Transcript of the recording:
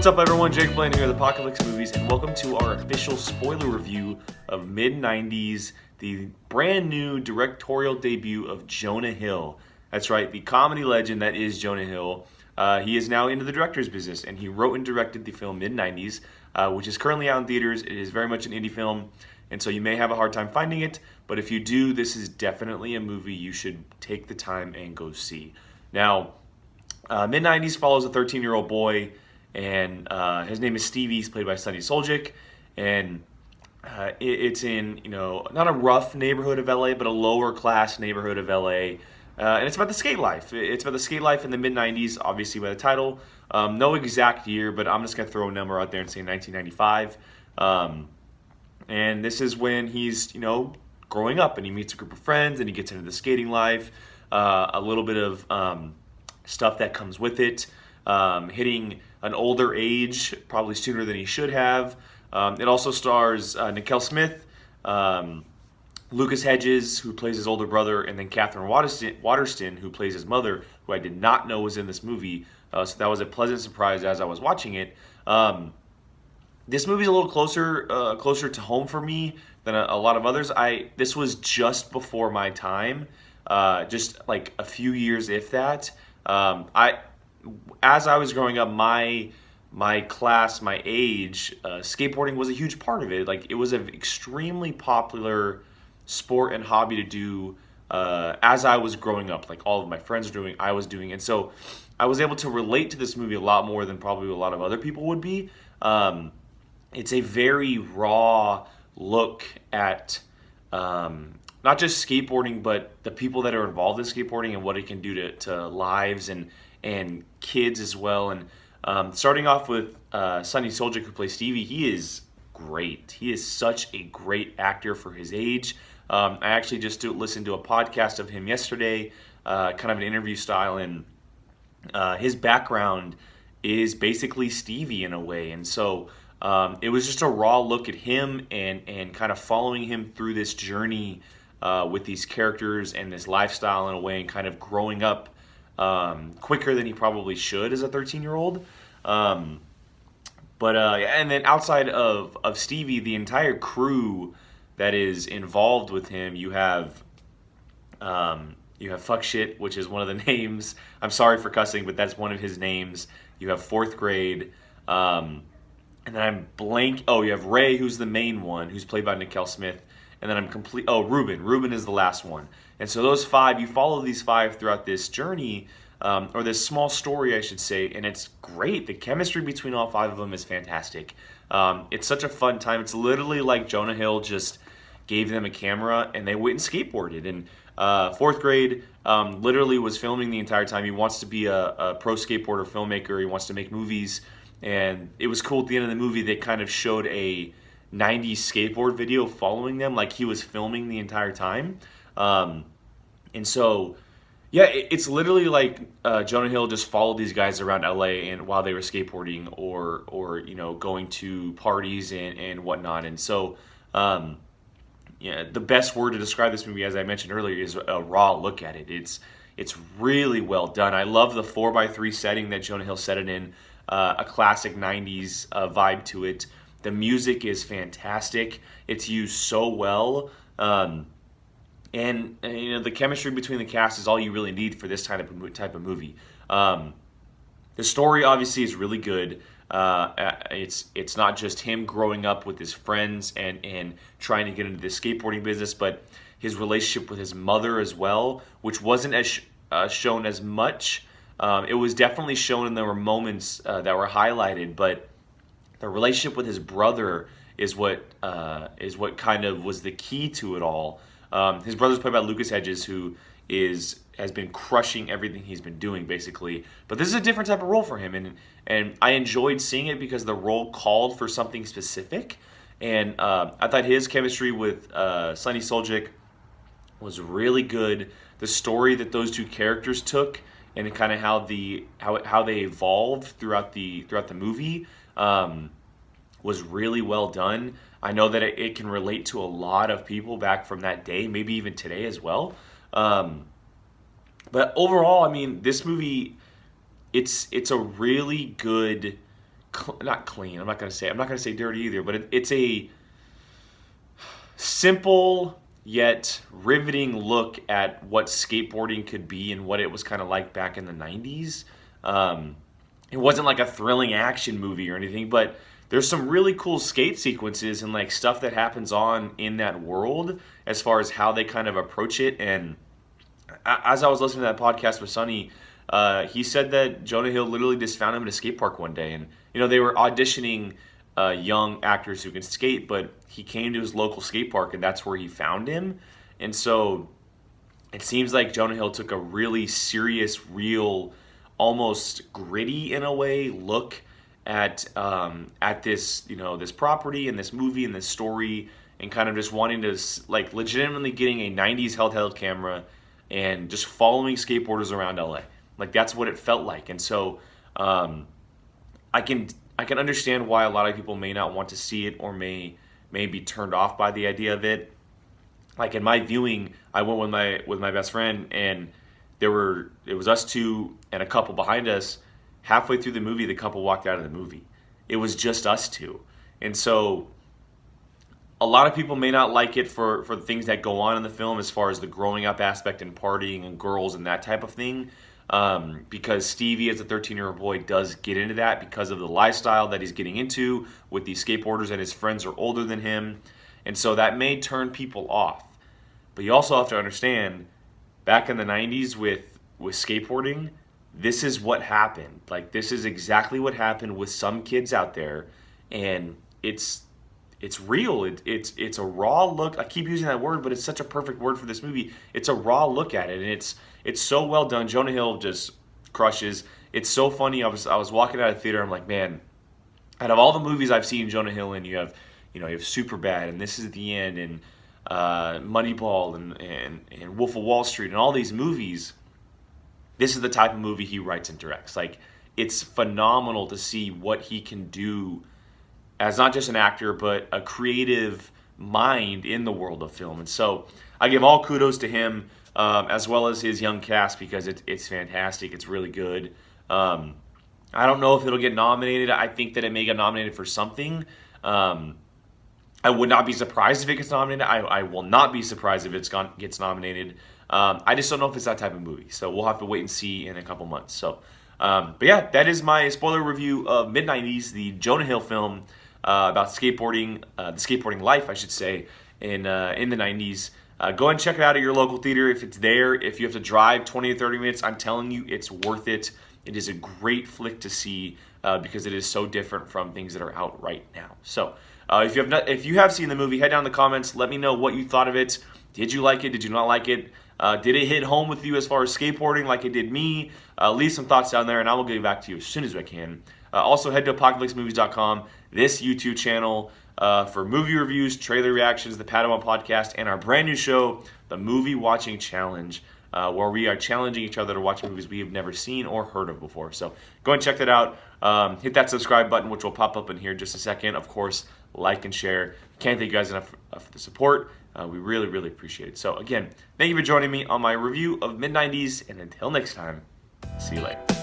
What's up, everyone? Jake Blaine here with Apocalypse Movies, and welcome to our official spoiler review of MID90S, the brand new directorial debut of Jonah Hill. That's right, the comedy legend that is Jonah Hill. He is now into the director's business, and he wrote and directed the film MID90S, which is currently out in theaters. It is very much an indie film, and so you may have a hard time finding it, but if you do, this is definitely a movie you should take the time and go see. Now, MID90S follows a 13-year-old boy, and his name is Stevie. He's played by Sonny Soljic, and it's in, not a rough neighborhood of LA, but a lower class neighborhood of LA, and it's about the skate life. It's about the skate life in the mid-90s, obviously by the title. No exact year, but I'm just gonna throw a number out there and say 1995. And this is when he's, growing up, and he meets a group of friends, and he gets into the skating life. A little bit of stuff that comes with it, hitting an older age, probably sooner than he should have. It also stars Nickel Smith, Lucas Hedges, who plays his older brother, and then Catherine Waterston, who plays his mother, who I did not know was in this movie. So that was a pleasant surprise as I was watching it. This movie's a little closer to home for me than a lot of others. This was just before my time, just like a few years, if that. As I was growing up, my class, my age, skateboarding was a huge part of it. Like, it was an extremely popular sport and hobby to do as I was growing up. Like, all of my friends were doing, I was doing, and so I was able to relate to this movie a lot more than probably a lot of other people would be. It's a very raw look at not just skateboarding, but the people that are involved in skateboarding and what it can do to lives and kids as well. And starting off with Sonny Soljic, who plays Stevie, he is great. He is such a great actor for his age. I actually just listened to a podcast of him yesterday, kind of an interview style, and his background is basically Stevie in a way. And so it was just a raw look at him and kind of following him through this journey with these characters and this lifestyle in a way, and kind of growing up quicker than he probably should as a 13-year-old. And then outside of Stevie, the entire crew that is involved with him, you have Fuck Shit, which is one of the names. I'm sorry for cussing, but that's one of his names. You have Fourth Grade. And then I'm blank. Oh, you have Ray, who's the main one, who's played by Nickel Smith. And then Ruben. Ruben is the last one. And so those five, you follow these five throughout this journey, or this small story, I should say, and it's great. The chemistry between all five of them is fantastic. It's such a fun time. It's literally like Jonah Hill just gave them a camera and they went and skateboarded. And Fourth Grade literally was filming the entire time. He wants to be a pro skateboarder filmmaker. He wants to make movies. And it was cool at the end of the movie, they kind of showed a 90s skateboard video following them, like he was filming the entire time. And so, yeah, it's literally like Jonah Hill just followed these guys around LA and while they were skateboarding or going to parties and whatnot. And so, the best word to describe this movie, as I mentioned earlier, is a raw look at it. It's really well done. I love the 4x3 setting that Jonah Hill set it in. A classic 90s vibe to it. The music is fantastic. It's used so well. And the chemistry between the cast is all you really need for this type of movie. The story obviously is really good. It's not just him growing up with his friends and trying to get into the skateboarding business, but his relationship with his mother as well, which wasn't as shown as much. It was definitely shown, and there were moments that were highlighted, but the relationship with his brother is what kind of was the key to it all. His brother's played by Lucas Hedges, who has been crushing everything he's been doing, basically. But this is a different type of role for him, and I enjoyed seeing it because the role called for something specific. And I thought his chemistry with Sonny Soljic was really good. The story that those two characters took, and kind of how they evolved throughout the movie, was really well done. I know that it can relate to a lot of people back from that day, maybe even today as well. But overall, I mean, this movie, it's a really good not clean. I'm not gonna say dirty either, but it's a simple yet riveting look at what skateboarding could be and what it was kind of like back in the 90s. It wasn't like a thrilling action movie or anything, but there's some really cool skate sequences and like stuff that happens on in that world as far as how they kind of approach it. And as I was listening to that podcast with Sonny, he said that Jonah Hill literally just found him at a skate park one day, and they were auditioning young actors who can skate, but he came to his local skate park, and that's where he found him. And so it seems like Jonah Hill took a really serious, real, almost gritty in a way look at this this property and this movie and this story, and kind of just wanting to like legitimately getting a 90s handheld camera and just following skateboarders around LA. Like that's what it felt like. And so I can understand why a lot of people may not want to see it or may be turned off by the idea of it. Like in my viewing, I went with my best friend, and it was us two and a couple behind us. Halfway through the movie, the couple walked out of the movie. It was just us two. And so a lot of people may not like it for the things that go on in the film as far as the growing up aspect and partying and girls and that type of thing. Because Stevie, as a 13-year-old boy, does get into that because of the lifestyle that he's getting into with these skateboarders, and his friends are older than him. And so that may turn people off. But you also have to understand, back in the 90s with skateboarding, this is what happened. Like, this is exactly what happened with some kids out there, and it's real. It's a raw look. I keep using that word, but it's such a perfect word for this movie. It's a raw look at it, and it's so well done. Jonah Hill just crushes. It's so funny. I was walking out of the theater. I'm like, man, out of all the movies I've seen Jonah Hill in, you have Superbad, and This Is the End, and Moneyball, and Wolf of Wall Street, and all these movies. This is the type of movie he writes and directs. Like, it's phenomenal to see what he can do as not just an actor, but a creative mind in the world of film. And so I give all kudos to him, as well as his young cast, because it's fantastic. It's really good. I don't know if it'll get nominated. I think that it may get nominated for something. I would not be surprised if it gets nominated. I will not be surprised if it gets nominated. I just don't know if it's that type of movie. So we'll have to wait and see in a couple months. So, but yeah, that is my spoiler review of Mid-90s, the Jonah Hill film about skateboarding, the skateboarding life, I should say, in the 90s. Go and check it out at your local theater if it's there. If you have to drive 20 or 30 minutes, I'm telling you, it's worth it. It is a great flick to see because it is so different from things that are out right now. So if you have seen the movie, head down in the comments. Let me know what you thought of it. Did you like it? Did you not like it? Did it hit home with you as far as skateboarding like it did me? Leave some thoughts down there, and I will get back to you as soon as I can. Also, head to apocalypsemovies.com, this YouTube channel, for movie reviews, trailer reactions, the Padawan podcast, and our brand new show, the Movie Watching Challenge, where we are challenging each other to watch movies we have never seen or heard of before. So go and check that out. Hit that subscribe button, which will pop up in here in just a second. Of course, like and share. Can't thank you guys enough for the support. We really, really appreciate it. So again, thank you for joining me on my review of Mid-90s, and until next time, see you later.